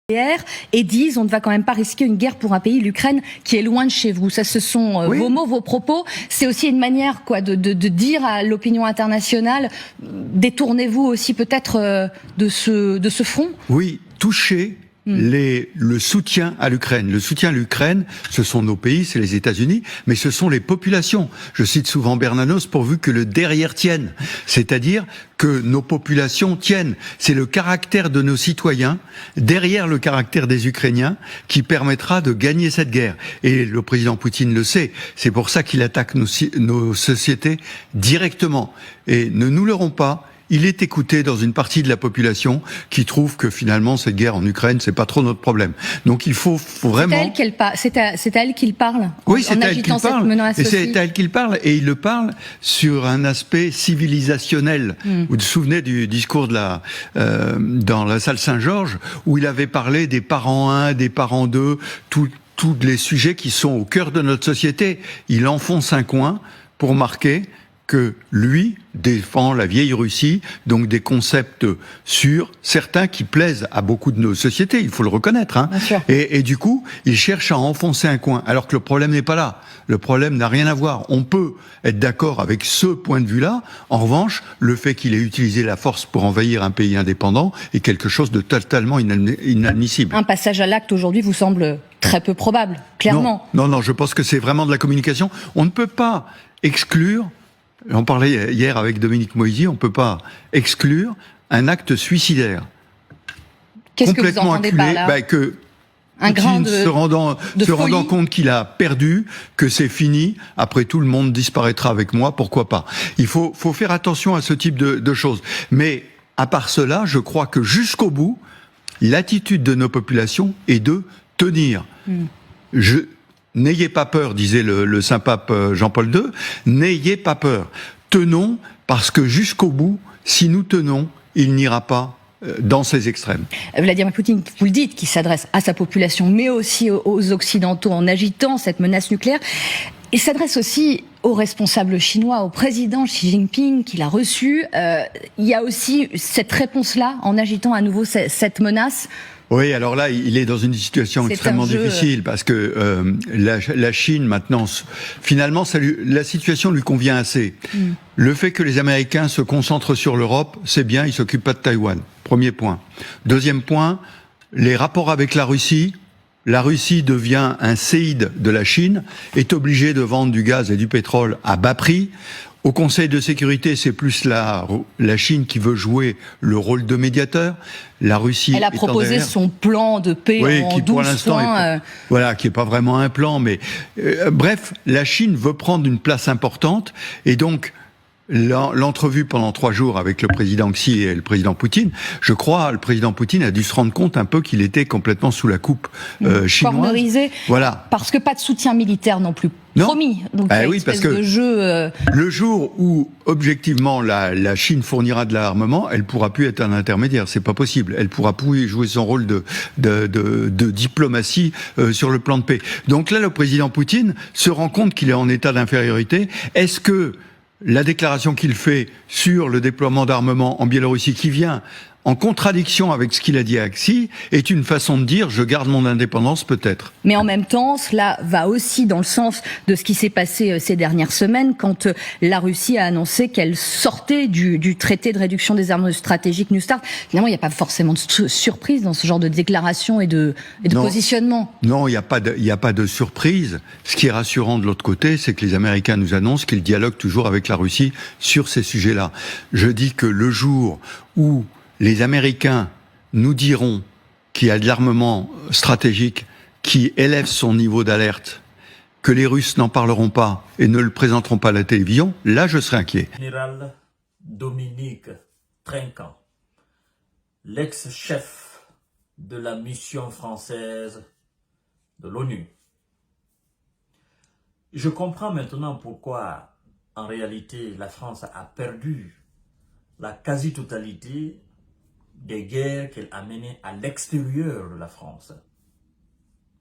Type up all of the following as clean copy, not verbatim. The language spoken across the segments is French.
et disent on ne va quand même pas risquer une guerre pour un pays, l'Ukraine, qui est loin de chez vous. Ça, ce sont vos mots, vos propos. C'est aussi une manière de dire à l'opinion internationale, détournez-vous aussi peut-être de ce front. Oui, toucher le soutien à l'Ukraine. Le soutien à l'Ukraine, ce sont nos pays, c'est les États-Unis, mais ce sont les populations. Je cite souvent Bernanos pourvu que le derrière tienne, c'est-à-dire que nos populations tiennent. C'est le caractère de nos citoyens derrière le caractère des Ukrainiens qui permettra de gagner cette guerre. Et le président Poutine le sait. C'est pour ça qu'il attaque nos sociétés directement. Et ne nous leurrons pas. Il est écouté dans une partie de la population qui trouve que finalement cette guerre en Ukraine, c'est pas trop notre problème. Donc il faut vraiment. C'est à elle qu'il parle. Oui, c'est à elle qu'il parle. Et c'est à elle qu'il parle. Et il le parle sur un aspect civilisationnel. Vous vous souvenez du discours dans la salle Saint-Georges où il avait parlé des parents 1, des parents 2, tous les sujets qui sont au cœur de notre société. Il enfonce un coin pour marquer que lui défend la vieille Russie, donc des concepts sûrs, certains qui plaisent à beaucoup de nos sociétés, il faut le reconnaître. Hein. Et du coup, il cherche à enfoncer un coin, alors que le problème n'est pas là. Le problème n'a rien à voir. On peut être d'accord avec ce point de vue-là. En revanche, le fait qu'il ait utilisé la force pour envahir un pays indépendant est quelque chose de totalement inadmissible. Un passage à l'acte aujourd'hui vous semble très peu probable, clairement. Non, je pense que c'est vraiment de la communication. On ne peut pas exclure. On parlait hier avec Dominique Moisy, on ne peut pas exclure un acte suicidaire. Qu'est-ce que vous entendez par là que Poutine, se rendant compte qu'il a perdu, que c'est fini, après tout le monde disparaîtra avec moi, pourquoi pas. Il faut faire attention à ce type de choses. Mais à part cela, je crois que jusqu'au bout, l'attitude de nos populations est de tenir. N'ayez pas peur, disait le Saint-Pape Jean-Paul II, n'ayez pas peur. Tenons, parce que jusqu'au bout, si nous tenons, il n'ira pas dans ces extrêmes. Vladimir Poutine, vous le dites, qui s'adresse à sa population, mais aussi aux Occidentaux en agitant cette menace nucléaire. Il s'adresse aussi aux responsables chinois, au président Xi Jinping, qu'il a reçu. Il y a aussi cette réponse-là, en agitant à nouveau cette menace. Oui, alors là, il est dans une situation extrêmement difficile parce que la Chine, maintenant, finalement, la situation lui convient assez. Le fait que les Américains se concentrent sur l'Europe, c'est bien, ils s'occupent pas de Taïwan. Premier point. Deuxième point, les rapports avec la Russie devient un séide de la Chine, est obligée de vendre du gaz et du pétrole à bas prix. Au Conseil de sécurité, c'est plus la Chine qui veut jouer le rôle de médiateur. La Russie. Elle a proposé son plan de paix en 12 points. Qui est pas vraiment un plan, mais bref, la Chine veut prendre une place importante et donc. L'entrevue pendant 3 jours avec le président Xi et le président Poutine, je crois, le président Poutine a dû se rendre compte un peu qu'il était complètement sous la coupe chinoise. Cornerisé. Voilà. Parce que pas de soutien militaire non plus. Non. Promis. Donc, oui, parce que le jour où, objectivement, la Chine fournira de l'armement, elle pourra plus être un intermédiaire. C'est pas possible. Elle pourra plus jouer son rôle de diplomatie sur le plan de paix. Donc là, le président Poutine se rend compte qu'il est en état d'infériorité. Est-ce que la déclaration qu'il fait sur le déploiement d'armement en Biélorussie, qui vient en contradiction avec ce qu'il a dit à Xi, est une façon de dire « je garde mon indépendance peut-être ». Mais en même temps, cela va aussi dans le sens de ce qui s'est passé ces dernières semaines quand la Russie a annoncé qu'elle sortait du traité de réduction des armes stratégiques New START. Finalement, il n'y a pas forcément de surprise dans ce genre de déclaration et de positionnement. Non, il n'y a pas de surprise. Ce qui est rassurant de l'autre côté, c'est que les Américains nous annoncent qu'ils dialoguent toujours avec la Russie sur ces sujets-là. Je dis que le jour où les Américains nous diront qu'il y a de l'armement stratégique qui élève son niveau d'alerte, que les Russes n'en parleront pas et ne le présenteront pas à la télévision, là je serai inquiet. Général Dominique Trinquant, l'ex-chef de la mission française de l'ONU. Je comprends maintenant pourquoi, en réalité, la France a perdu la quasi-totalité des guerres qu'elle a menées à l'extérieur de la France.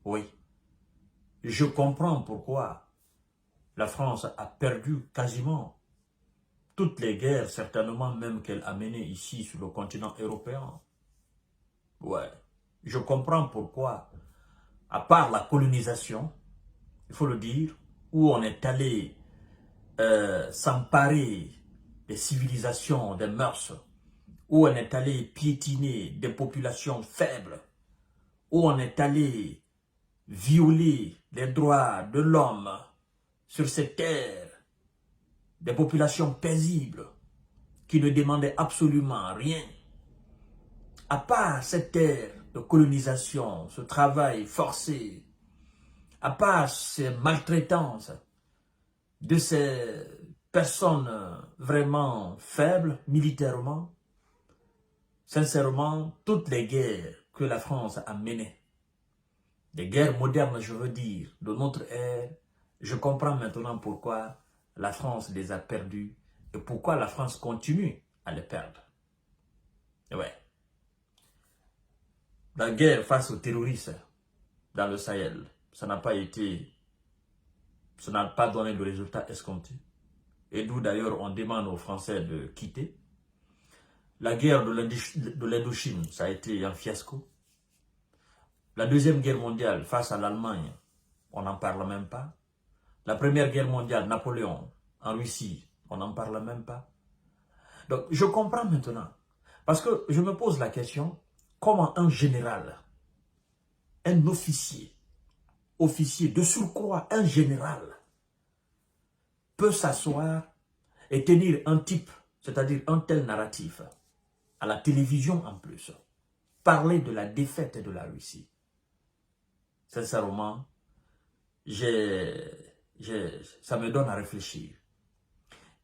Oui, je comprends pourquoi la France a perdu quasiment toutes les guerres, certainement même qu'elle a menées ici sur le continent européen. Ouais, je comprends pourquoi, à part la colonisation, il faut le dire, où on est allé s'emparer des civilisations, des mœurs, où on est allé piétiner des populations faibles, où on est allé violer les droits de l'homme sur ces terres, des populations paisibles qui ne demandaient absolument rien. À part cette terre de colonisation, ce travail forcé, à part ces maltraitances de ces personnes vraiment faibles militairement, sincèrement, toutes les guerres que la France a menées, des guerres modernes, je veux dire, de notre ère, je comprends maintenant pourquoi la France les a perdues et pourquoi la France continue à les perdre. Ouais. La guerre face aux terroristes dans le Sahel, ça n'a pas donné le résultat escompté. Et d'où d'ailleurs on demande aux Français de quitter. La guerre de l'Indochine, ça a été un fiasco. La deuxième guerre mondiale face à l'Allemagne, on n'en parle même pas. La première guerre mondiale, Napoléon, en Russie, on n'en parle même pas. Donc je comprends maintenant. Parce que je me pose la question, comment un général, un officier de surcroît, un général, peut s'asseoir et tenir un type, c'est-à-dire un tel narratif, à la télévision en plus, parler de la défaite de la Russie. Sincèrement, ça me donne à réfléchir.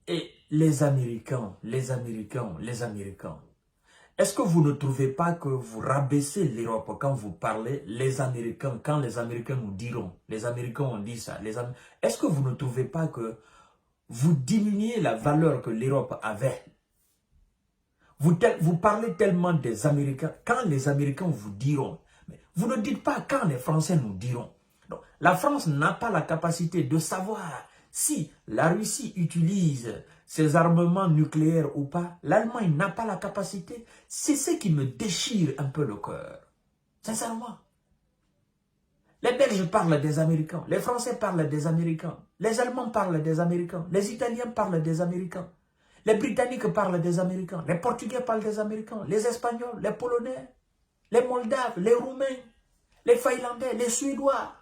Et les Américains, est-ce que vous ne trouvez pas que vous rabaissez l'Europe quand vous parlez les Américains, quand les Américains nous diront, les Américains ont dit ça, est-ce que vous ne trouvez pas que vous diminuez la valeur que l'Europe avait? Vous parlez tellement des Américains, quand les Américains vous diront, mais vous ne dites pas quand les Français nous diront. Donc, la France n'a pas la capacité de savoir si la Russie utilise ses armements nucléaires ou pas. L'Allemagne n'a pas la capacité. C'est ce qui me déchire un peu le cœur. Sincèrement. Les Belges parlent des Américains, les Français parlent des Américains, les Allemands parlent des Américains, les Italiens parlent des Américains, les Britanniques parlent des Américains, les Portugais parlent des Américains, les Espagnols, les Polonais, les Moldaves, les Roumains, les Finlandais, les Suédois,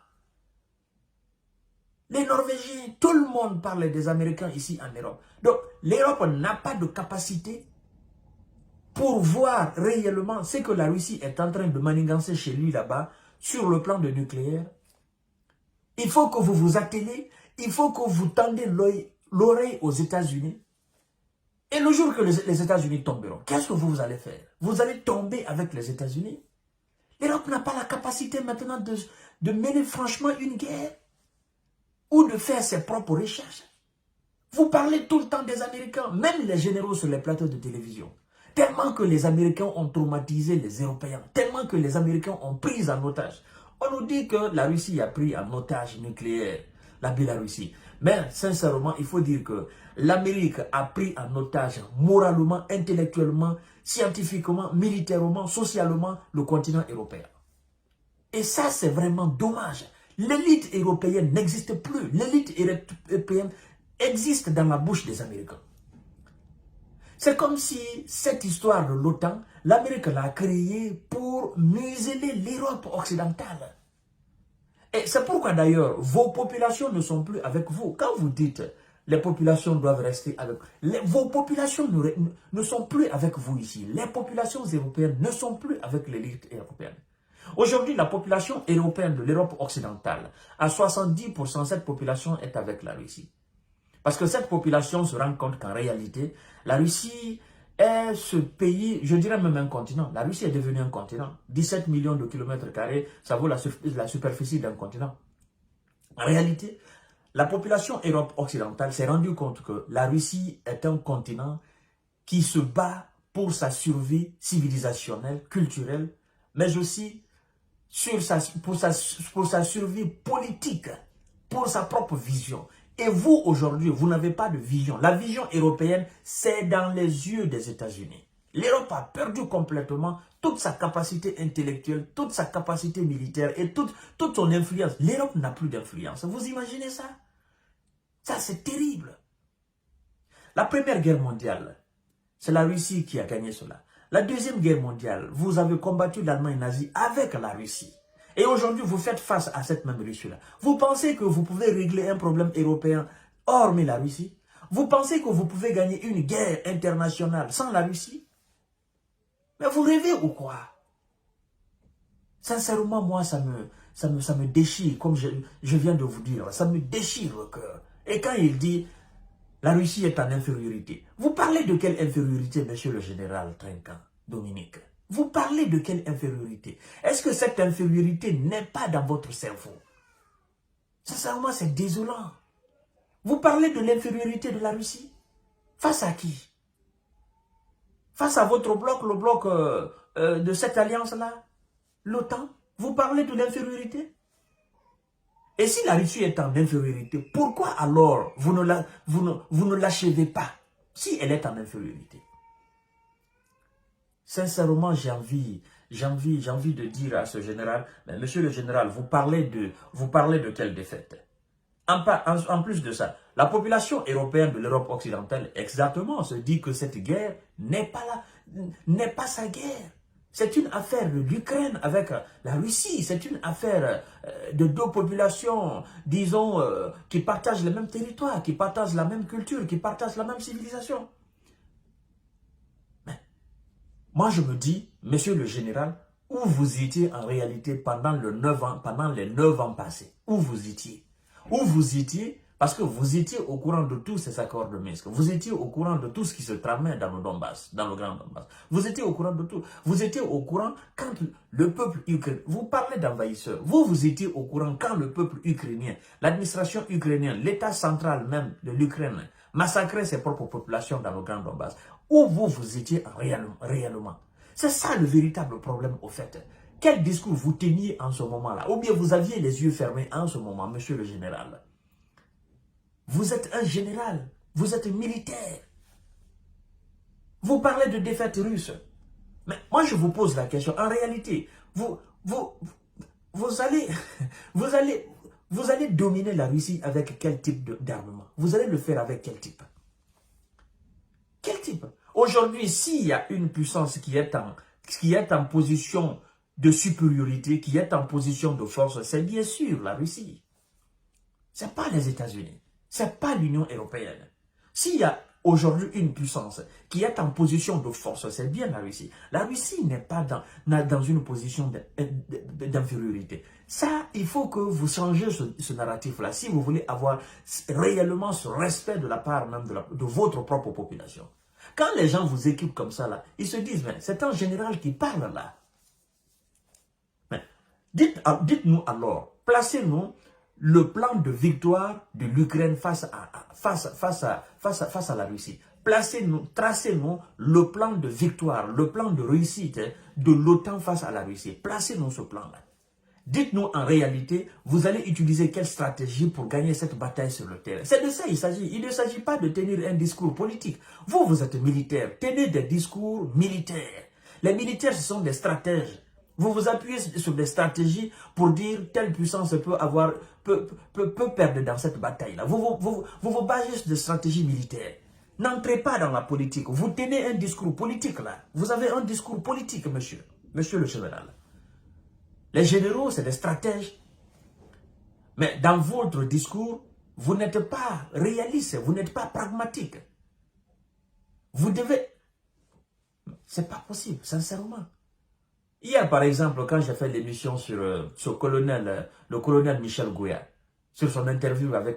les Norvégiens, tout le monde parle des Américains ici en Europe. Donc, l'Europe n'a pas de capacité pour voir réellement ce que la Russie est en train de manigancer chez lui là-bas sur le plan de nucléaire. Il faut que vous vous attelez, il faut que vous tendez l'oreille aux États-Unis. Et le jour que les États-Unis tomberont, qu'est-ce que vous allez faire? Vous allez tomber avec les États-Unis. L'Europe n'a pas la capacité maintenant de mener franchement une guerre ou de faire ses propres recherches. Vous parlez tout le temps des Américains, même les généraux sur les plateaux de télévision. Tellement que les Américains ont traumatisé les Européens, tellement que les Américains ont pris en otage. On nous dit que la Russie a pris en otage nucléaire la Biélorussie. Mais sincèrement, il faut dire que l'Amérique a pris en otage moralement, intellectuellement, scientifiquement, militairement, socialement le continent européen. Et ça, c'est vraiment dommage. L'élite européenne n'existe plus. L'élite européenne existe dans la bouche des Américains. C'est comme si cette histoire de l'OTAN, l'Amérique l'a créée pour museler l'Europe occidentale. Et c'est pourquoi d'ailleurs, vos populations ne sont plus avec vous. Quand vous dites les populations doivent rester avec vous, vos populations ne sont plus avec vous ici. Les populations européennes ne sont plus avec l'élite européenne. Aujourd'hui, la population européenne de l'Europe occidentale, à 70%, cette population est avec la Russie. Parce que cette population se rend compte qu'en réalité, la Russie est ce pays, je dirais même un continent. La Russie est devenue un continent. 17 millions de kilomètres carrés, ça vaut la superficie d'un continent. En réalité, la population Europe occidentale s'est rendue compte que la Russie est un continent qui se bat pour sa survie civilisationnelle, culturelle, mais aussi pour sa survie politique, pour sa propre vision. Et vous, aujourd'hui, vous n'avez pas de vision. La vision européenne, c'est dans les yeux des États-Unis. L'Europe a perdu complètement toute sa capacité intellectuelle, toute sa capacité militaire et toute son influence. L'Europe n'a plus d'influence. Vous imaginez ça? Ça, c'est terrible. La Première Guerre mondiale, c'est la Russie qui a gagné cela. La Deuxième Guerre mondiale, vous avez combattu l'Allemagne nazie avec la Russie. Et aujourd'hui, vous faites face à cette même Russie-là. Vous pensez que vous pouvez régler un problème européen hormis la Russie? Vous pensez que vous pouvez gagner une guerre internationale sans la Russie? Mais vous rêvez ou quoi? Sincèrement, moi, ça me déchire, comme je viens de vous dire. Ça me déchire le cœur. Et quand il dit, la Russie est en infériorité. Vous parlez de quelle infériorité, monsieur le général Trinquant, Dominique? Vous parlez de quelle infériorité? Est-ce que cette infériorité n'est pas dans votre cerveau? Sincèrement, c'est désolant. Vous parlez de l'infériorité de la Russie? Face à qui? Face à votre bloc, le bloc de cette alliance-là? L'OTAN? Vous parlez de l'infériorité? Et si la Russie est en infériorité, pourquoi alors vous ne l'achevez pas si elle est en infériorité? Sincèrement, j'ai envie de dire à ce général, mais monsieur le général, vous parlez de quelle défaite? En plus de ça, la population européenne de l'Europe occidentale exactement se dit que cette guerre n'est pas sa guerre. C'est une affaire de l'Ukraine avec la Russie. C'est une affaire de deux populations, disons, qui partagent le même territoire, qui partagent la même culture, qui partagent la même civilisation. Mais moi, je me dis, monsieur le général, où vous étiez en réalité pendant les 9 ans passés? Où vous étiez? Où vous étiez? Parce que vous étiez au courant de tous ces accords de Minsk. Vous étiez au courant de tout ce qui se tramait dans le Donbass, dans le Grand Donbass. Vous étiez au courant de tout. Vous étiez au courant quand le peuple ukrainien, vous parlez d'envahisseurs, vous étiez au courant quand le peuple ukrainien, l'administration ukrainienne, l'état central même de l'Ukraine, massacrait ses propres populations dans le Grand Donbass. Où vous étiez réellement? C'est ça le véritable problème au fait. Quel discours vous teniez en ce moment-là? Ou bien vous aviez les yeux fermés en ce moment, monsieur le général? Vous êtes un général, vous êtes militaire. Vous parlez de défaite russe. Mais moi je vous pose la question, en réalité, vous allez dominer la Russie avec quel type d'armement? Vous allez le faire avec quel type? Quel type? Aujourd'hui, s'il y a une puissance qui est en position de supériorité, qui est en position de force, c'est bien sûr la Russie. Ce n'est pas les États-Unis. Ce n'est pas l'Union européenne. S'il y a aujourd'hui une puissance qui est en position de force, c'est bien la Russie. La Russie n'est pas dans une position d'infériorité. Ça, il faut que vous changez ce narratif-là si vous voulez avoir réellement ce respect de la part même de votre propre population. Quand les gens vous équipent comme ça, là, ils se disent, c'est un général qui parle là. Mais dites-nous alors, placez-nous le plan de victoire de l'Ukraine face à la Russie. Tracez-nous le plan de victoire, le plan de réussite de l'OTAN face à la Russie. Placez-nous ce plan-là. Dites-nous en réalité, vous allez utiliser quelle stratégie pour gagner cette bataille sur le terrain. C'est de ça il s'agit. Il ne s'agit pas de tenir un discours politique. Vous êtes militaire. Tenez des discours militaires. Les militaires, ce sont des stratèges. Vous vous appuyez sur des stratégies pour dire telle puissance peut perdre dans cette bataille-là. Vous vous basez sur des stratégies militaires. N'entrez pas dans la politique. Vous tenez un discours politique là. Vous avez un discours politique, monsieur le général. Les généraux, c'est des stratèges. Mais dans votre discours, vous n'êtes pas réaliste, vous n'êtes pas pragmatique. Vous devez... C'est pas possible, sincèrement. Hier, par exemple, quand j'ai fait l'émission sur le colonel Michel Gouya, sur son interview avec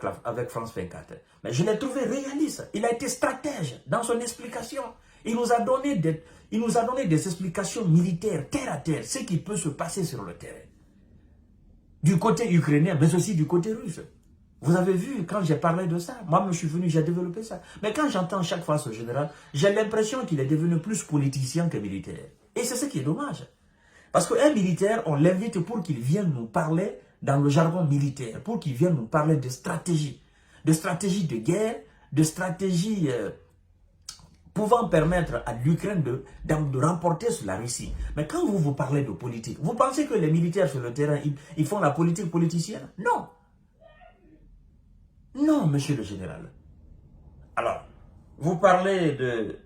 France 24, mais je l'ai trouvé réaliste. Il a été stratège dans son explication. Il nous a donné des explications militaires, terre à terre, ce qui peut se passer sur le terrain. Du côté ukrainien, mais aussi du côté russe. Vous avez vu, quand j'ai parlé de ça, moi, je suis venu, j'ai développé ça. Mais quand j'entends chaque fois ce général, j'ai l'impression qu'il est devenu plus politicien que militaire. Et c'est ce qui est dommage. Parce qu'un militaire, on l'invite pour qu'il vienne nous parler dans le jargon militaire, pour qu'il vienne nous parler de stratégie de guerre, de stratégie pouvant permettre à l'Ukraine de remporter sur la Russie. Mais quand vous parlez de politique, vous pensez que les militaires sur le terrain, ils font la politique politicienne? Non. Non, monsieur le général. Alors, vous parlez de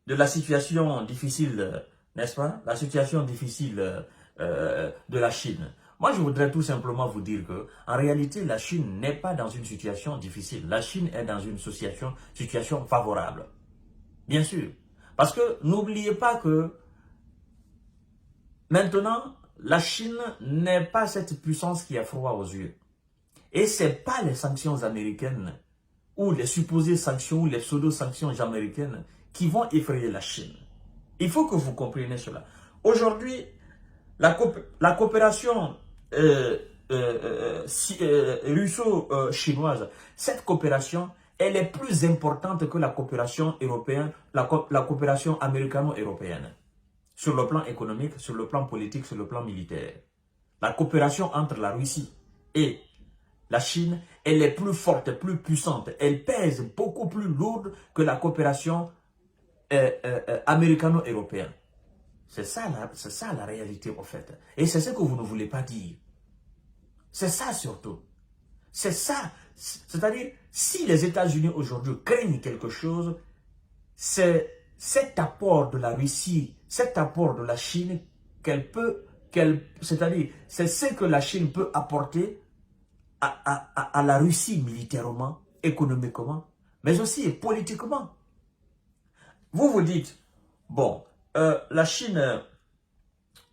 la situation difficile, n'est-ce pas? La situation difficile de la Chine. Moi, je voudrais tout simplement vous dire que, en réalité, la Chine n'est pas dans une situation difficile. La Chine est dans une situation favorable. Bien sûr. Parce que n'oubliez pas que maintenant, la Chine n'est pas cette puissance qui a froid aux yeux. Et ce n'est pas les sanctions américaines ou les supposées sanctions ou les pseudo-sanctions américaines qui vont effrayer la Chine. Il faut que vous compreniez cela. Aujourd'hui, la coopération russo-chinoise, cette coopération, elle est plus importante que la coopération européenne, la coopération américano-européenne. Sur le plan économique, sur le plan politique, sur le plan militaire. La coopération entre la Russie et la Chine, elle est plus forte, plus puissante. Elle pèse beaucoup plus lourde que la coopération américano-européenne. C'est ça la réalité, en fait. Et c'est ce que vous ne voulez pas dire. C'est ça surtout. C'est ça. C'est-à-dire, si les États-Unis aujourd'hui craignent quelque chose, c'est cet apport de la Russie, cet apport de la Chine, c'est-à-dire, c'est ce que la Chine peut apporter à la Russie militairement, économiquement, mais aussi politiquement. Vous vous dites, bon, la Chine,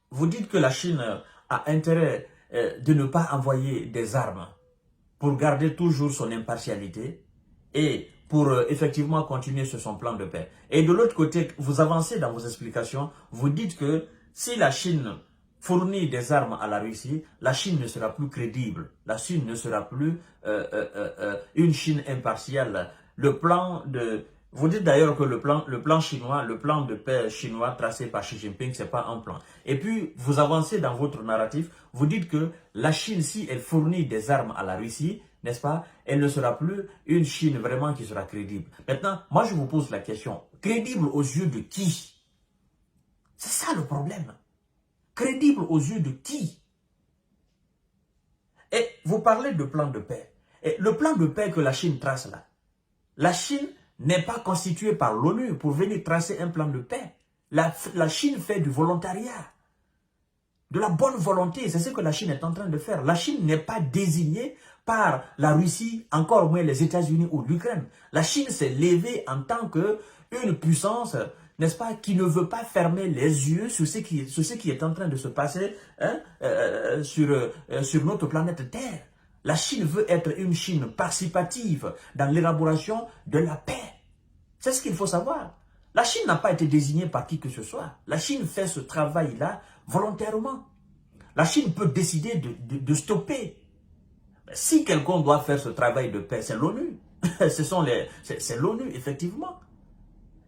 vous dites que la Chine a intérêt de ne pas envoyer des armes pour garder toujours son impartialité et pour effectivement continuer sur son plan de paix. Et de l'autre côté, vous avancez dans vos explications, vous dites que si la Chine fournit des armes à la Russie, la Chine ne sera plus crédible. La Chine ne sera plus une Chine impartiale. Le plan de... Vous dites d'ailleurs que le plan chinois, le plan de paix chinois tracé par Xi Jinping, ce n'est pas un plan. Et puis, vous avancez dans votre narratif, vous dites que la Chine, si elle fournit des armes à la Russie, n'est-ce pas, elle ne sera plus une Chine vraiment qui sera crédible. Maintenant, moi je vous pose la question, crédible aux yeux de qui? C'est ça le problème. Crédible aux yeux de qui? Et vous parlez de plan de paix. Et le plan de paix que la Chine trace là, la Chine n'est pas constituée par l'ONU pour venir tracer un plan de paix. La Chine fait du volontariat, de la bonne volonté. C'est ce que la Chine est en train de faire. La Chine n'est pas désignée par la Russie, encore moins les États-Unis ou l'Ukraine. La Chine s'est levée en tant qu'une puissance, n'est-ce pas, qui ne veut pas fermer les yeux sur ce qui est en train de se passer sur notre planète Terre. La Chine veut être une Chine participative dans l'élaboration de la paix. C'est ce qu'il faut savoir. La Chine n'a pas été désignée par qui que ce soit. La Chine fait ce travail-là volontairement. La Chine peut décider de stopper. Si quelqu'un doit faire ce travail de paix, c'est l'ONU. C'est l'ONU, effectivement.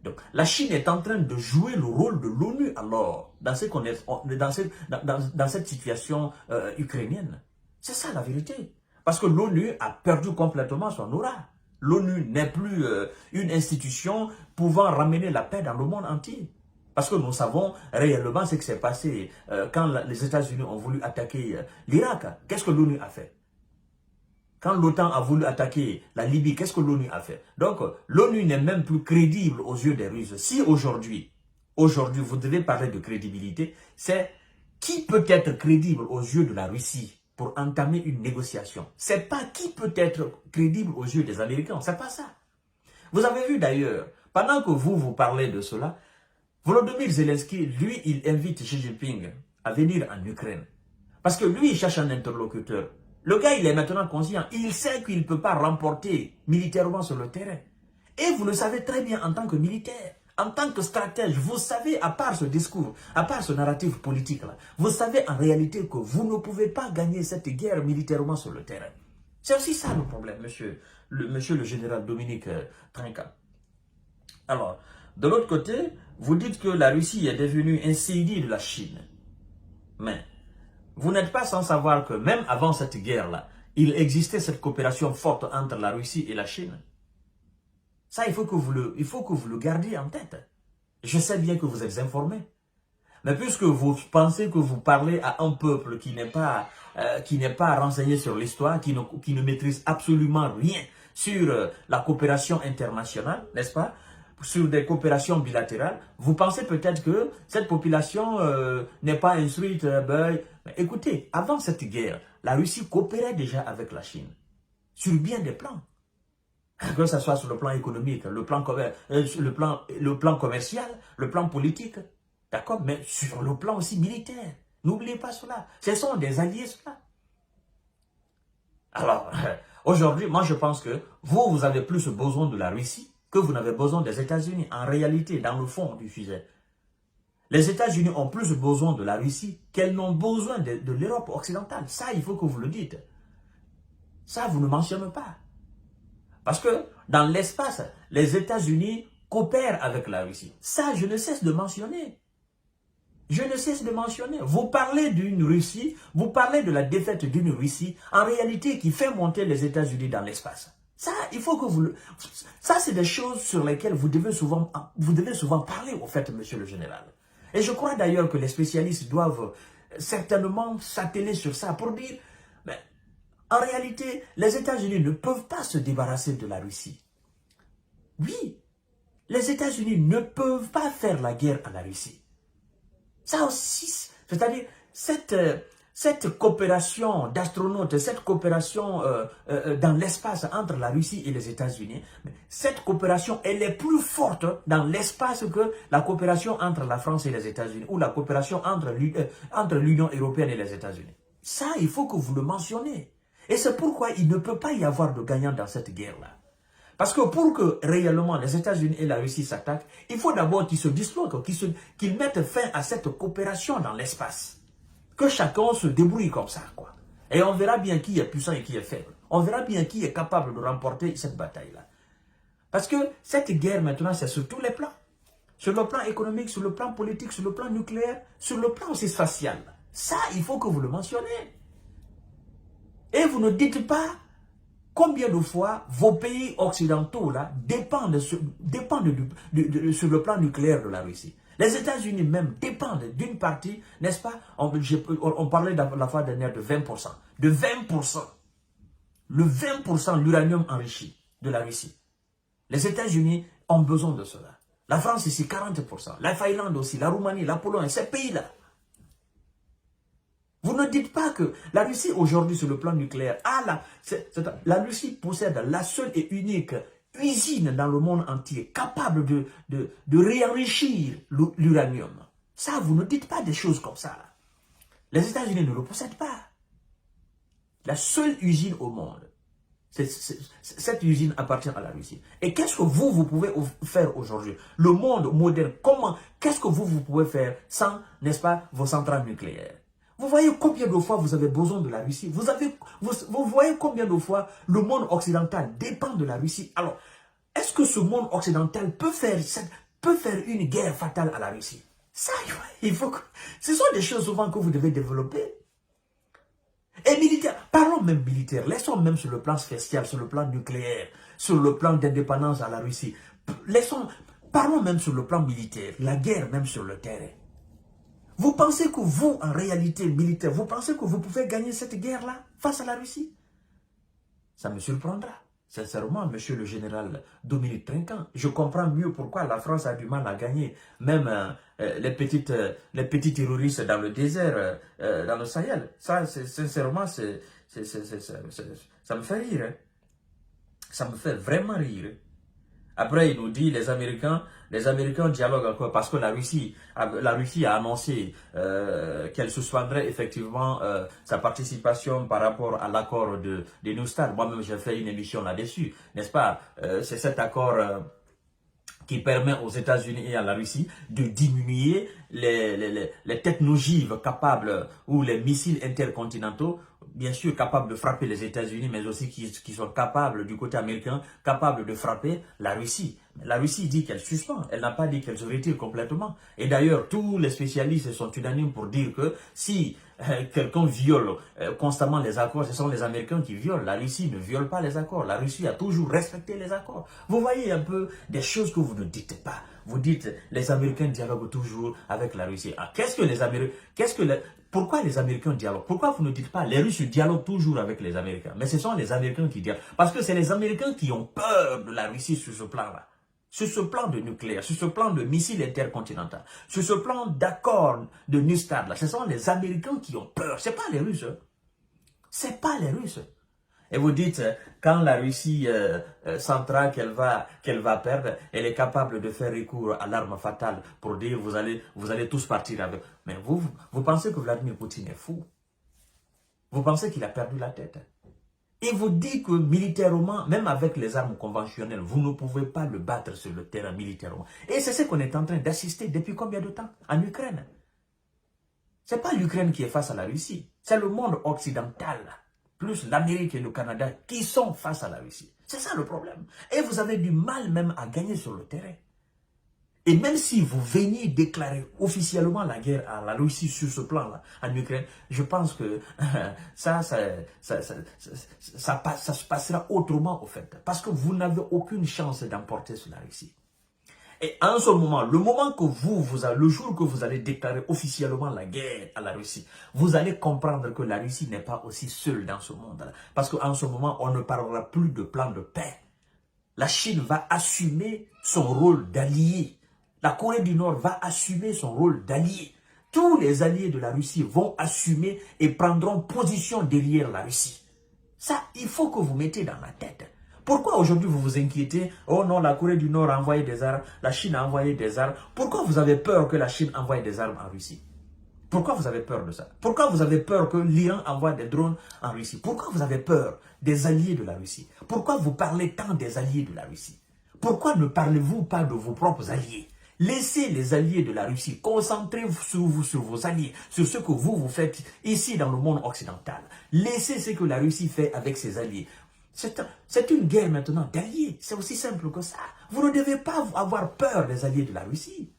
Donc, la Chine est en train de jouer le rôle de l'ONU alors, dans cette situation ukrainienne. C'est ça la vérité. Parce que l'ONU a perdu complètement son aura. L'ONU n'est plus une institution pouvant ramener la paix dans le monde entier. Parce que nous savons réellement ce qui s'est passé quand les États-Unis ont voulu attaquer l'Irak. Qu'est-ce que l'ONU a fait? Quand l'OTAN a voulu attaquer la Libye, qu'est-ce que l'ONU a fait? Donc, l'ONU n'est même plus crédible aux yeux des Russes. Si aujourd'hui, vous devez parler de crédibilité, c'est qui peut être crédible aux yeux de la Russie pour entamer une négociation. C'est pas qui peut être crédible aux yeux des Américains, c'est pas ça. Vous avez vu d'ailleurs, pendant que vous parlez de cela, Volodymyr Zelensky, lui, il invite Xi Jinping à venir en Ukraine. Parce que lui, il cherche un interlocuteur. Le gars, il est maintenant conscient. Il sait qu'il ne peut pas remporter militairement sur le terrain. Et vous le savez très bien en tant que militaire, en tant que stratège. Vous savez, à part ce discours, à part ce narratif politique-là, vous savez en réalité que vous ne pouvez pas gagner cette guerre militairement sur le terrain. C'est aussi ça le problème, monsieur le général Dominique Trinquant. Alors, de l'autre côté, vous dites que la Russie est devenue un CD de la Chine. Mais vous n'êtes pas sans savoir que même avant cette guerre-là, il existait cette coopération forte entre la Russie et la Chine. Ça, il faut que vous le gardiez en tête. Je sais bien que vous êtes informés. Mais puisque vous pensez que vous parlez à un peuple qui n'est pas renseigné sur l'histoire, qui ne maîtrise absolument rien sur la coopération internationale, n'est-ce pas, sur des coopérations bilatérales, vous pensez peut-être que cette population n'est pas instruite. Mais écoutez, avant cette guerre, la Russie coopérait déjà avec la Chine, sur bien des plans. Que ce soit sur le plan économique, le plan commercial, le plan politique, d'accord, mais sur le plan aussi militaire. N'oubliez pas cela. Ce sont des alliés, cela. Alors, aujourd'hui, moi je pense que vous avez plus besoin de la Russie que vous n'avez besoin des États-Unis. En réalité, dans le fond du sujet, les États-Unis ont plus besoin de la Russie qu'elles n'ont besoin de l'Europe occidentale. Ça, il faut que vous le dites. Ça, vous ne mentionnez pas. Parce que dans l'espace, les États-Unis coopèrent avec la Russie. Ça, je ne cesse de mentionner. Je ne cesse de mentionner. Vous parlez d'une Russie, vous parlez de la défaite d'une Russie, en réalité qui fait monter les États-Unis dans l'espace. Ça, il faut que vous le... Ça, c'est des choses sur lesquelles vous devez souvent parler, au fait, monsieur le général. Et je crois d'ailleurs que les spécialistes doivent certainement s'atteler sur ça pour dire... Mais en réalité, les États-Unis ne peuvent pas se débarrasser de la Russie. Oui, les États-Unis ne peuvent pas faire la guerre à la Russie. Ça aussi, c'est-à-dire cette coopération d'astronautes, cette coopération dans l'espace entre la Russie et les États-Unis, cette coopération, elle est plus forte dans l'espace que la coopération entre la France et les États-Unis, ou la coopération entre l'Union européenne et les États-Unis. Ça, il faut que vous le mentionniez. Et c'est pourquoi il ne peut pas y avoir de gagnant dans cette guerre-là. Parce que pour que réellement les États-Unis et la Russie s'attaquent, il faut d'abord qu'ils se disloquent, qu'ils mettent fin à cette coopération dans l'espace. Que chacun se débrouille comme ça, quoi. Et on verra bien qui est puissant et qui est faible. On verra bien qui est capable de remporter cette bataille-là. Parce que cette guerre maintenant, c'est sur tous les plans. Sur le plan économique, sur le plan politique, sur le plan nucléaire, sur le plan aussi spatial. Ça, il faut que vous le mentionnez. Et vous ne dites pas combien de fois vos pays occidentaux là, dépendent sur le plan nucléaire de la Russie. Les États-Unis même dépendent d'une partie, n'est-ce pas? On parlait la fois dernière de 20%. De 20%. Le 20% l'uranium enrichi de la Russie. Les États-Unis ont besoin de cela. La France ici, 40%. La Finlande aussi, la Roumanie, la Pologne, ces pays-là. Vous ne dites pas que la Russie aujourd'hui sur le plan nucléaire, la Russie possède la seule et unique usine dans le monde entier capable de réenrichir l'uranium. Ça, vous ne dites pas des choses comme ça. Les États-Unis ne le possèdent pas. La seule usine au monde, cette usine appartient à la Russie. Et qu'est-ce que vous pouvez faire aujourd'hui? Le monde moderne, qu'est-ce que vous pouvez faire sans, n'est-ce pas, vos centrales nucléaires? Vous voyez combien de fois vous avez besoin de la Russie? Vous voyez combien de fois le monde occidental dépend de la Russie? Alors, est-ce que ce monde occidental peut faire une guerre fatale à la Russie? Ça, il faut que... Ce sont des choses souvent que vous devez développer. Et militaire, parlons même militaire, laissons même sur le plan spatial, sur le plan nucléaire, sur le plan d'indépendance à la Russie. Parlons même sur le plan militaire, la guerre même sur le terrain. Vous pensez que vous, en réalité militaire, vous pensez que vous pouvez gagner cette guerre-là face à la Russie? Ça me surprendra. Sincèrement, monsieur le général Dominique Trinquant, je comprends mieux pourquoi la France a du mal à gagner. Même les petits terroristes dans le désert, dans le Sahel. Ça, sincèrement, ça me fait rire. Hein. Ça me fait vraiment rire. Après, il nous dit, les Américains dialoguent encore parce que la Russie a annoncé qu'elle suspendrait effectivement sa participation par rapport à l'accord de New START. Moi-même, j'ai fait une émission là-dessus, n'est-ce pas? C'est cet accord qui permet aux États-Unis et à la Russie de diminuer les technologies capables ou les missiles intercontinentaux, bien sûr capables de frapper les États-Unis, mais aussi qui sont capables, du côté américain, capables de frapper la Russie. La Russie dit qu'elle suspend, elle n'a pas dit qu'elle se retire complètement. Et d'ailleurs, tous les spécialistes sont unanimes pour dire que si quelqu'un viole constamment les accords, ce sont les Américains qui violent. La Russie ne viole pas les accords. La Russie a toujours respecté les accords. Vous voyez un peu des choses que vous ne dites pas. Vous dites les Américains dialoguent toujours avec la Russie. Ah, pourquoi les Américains dialoguent? Pourquoi vous ne dites pas les Russes dialoguent toujours avec les Américains? Mais ce sont les Américains qui dialoguent. Parce que c'est les Américains qui ont peur de la Russie sur ce plan-là. Sur ce plan de nucléaire, sur ce plan de missiles intercontinentaux, sur ce plan d'accord de New Start, là, ce sont les Américains qui ont peur. Ce n'est pas les Russes. Ce n'est pas les Russes. Et vous dites, quand la Russie sentira qu'elle va perdre, elle est capable de faire recours à l'arme fatale pour dire vous allez tous partir avec. Mais vous pensez que Vladimir Poutine est fou? Vous pensez qu'il a perdu la tête? Il vous dit que militairement, même avec les armes conventionnelles, vous ne pouvez pas le battre sur le terrain militairement. Et c'est ce qu'on est en train d'assister depuis combien de temps en Ukraine? Ce n'est pas l'Ukraine qui est face à la Russie, c'est le monde occidental, plus l'Amérique et le Canada qui sont face à la Russie. C'est ça le problème. Et vous avez du mal même à gagner sur le terrain. Et même si vous veniez déclarer officiellement la guerre à la Russie sur ce plan-là, en Ukraine, je pense que ça se passera autrement au fait. Parce que vous n'avez aucune chance d'emporter sur la Russie. Et en ce moment, le jour que vous allez déclarer officiellement la guerre à la Russie, vous allez comprendre que la Russie n'est pas aussi seule dans ce monde-là. Parce qu'en ce moment, on ne parlera plus de plan de paix. La Chine va assumer son rôle d'allié. La Corée du Nord va assumer son rôle d'allié. Tous les alliés de la Russie vont assumer et prendront position derrière la Russie. Ça, il faut que vous mettez dans la tête. Pourquoi aujourd'hui vous vous inquiétez? Oh non, la Corée du Nord a envoyé des armes, la Chine a envoyé des armes. Pourquoi vous avez peur que la Chine envoie des armes en Russie? Pourquoi vous avez peur de ça? Pourquoi vous avez peur que l'Iran envoie des drones en Russie? Pourquoi vous avez peur des alliés de la Russie? Pourquoi vous parlez tant des alliés de la Russie? Pourquoi ne parlez-vous pas de vos propres alliés? Laissez les alliés de la Russie, concentrez-vous sur vos alliés, sur ce que vous faites ici dans le monde occidental. Laissez ce que la Russie fait avec ses alliés. C'est une guerre maintenant d'alliés, c'est aussi simple que ça. Vous ne devez pas avoir peur des alliés de la Russie.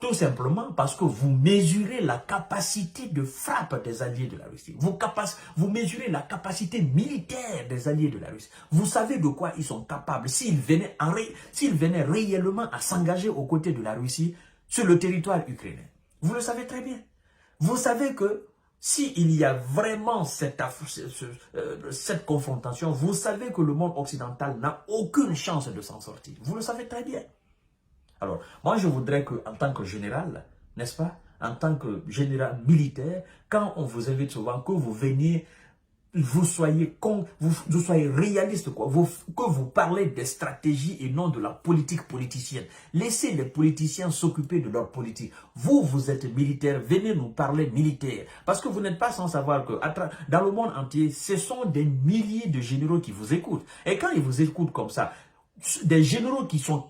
Tout simplement parce que vous mesurez la capacité de frappe des alliés de la Russie. Vous mesurez la capacité militaire des alliés de la Russie. Vous savez de quoi ils sont capables s'ils venaient réellement à s'engager aux côtés de la Russie sur le territoire ukrainien. Vous le savez très bien. Vous savez que s'il y a vraiment cette confrontation, vous savez que le monde occidental n'a aucune chance de s'en sortir. Vous le savez très bien. Alors, moi, je voudrais qu'en tant que général, n'est-ce pas, en tant que général militaire, quand on vous invite souvent, que vous veniez, vous soyez réaliste, quoi, que vous parlez des stratégies et non de la politique politicienne. Laissez les politiciens s'occuper de leur politique. Vous êtes militaire, venez nous parler militaire. Parce que vous n'êtes pas sans savoir que dans le monde entier, ce sont des milliers de généraux qui vous écoutent. Et quand ils vous écoutent comme ça, des généraux qui sont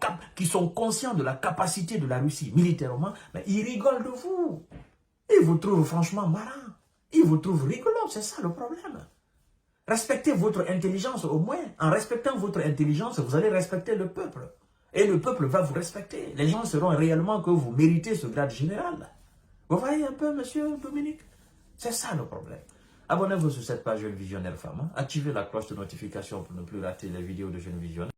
conscients de la capacité de la Russie militairement, mais ils rigolent de vous. Ils vous trouvent franchement marrant. Ils vous trouvent rigolant, c'est ça le problème. Respectez votre intelligence au moins. En respectant votre intelligence, vous allez respecter le peuple. Et le peuple va vous respecter. Les gens sauront réellement que vous méritez ce grade général. Vous voyez un peu, monsieur Dominique? C'est ça le problème. Abonnez-vous sur cette page Jeune Visionnaire Femme. Activez la cloche de notification pour ne plus rater les vidéos de Jeune Visionnaire.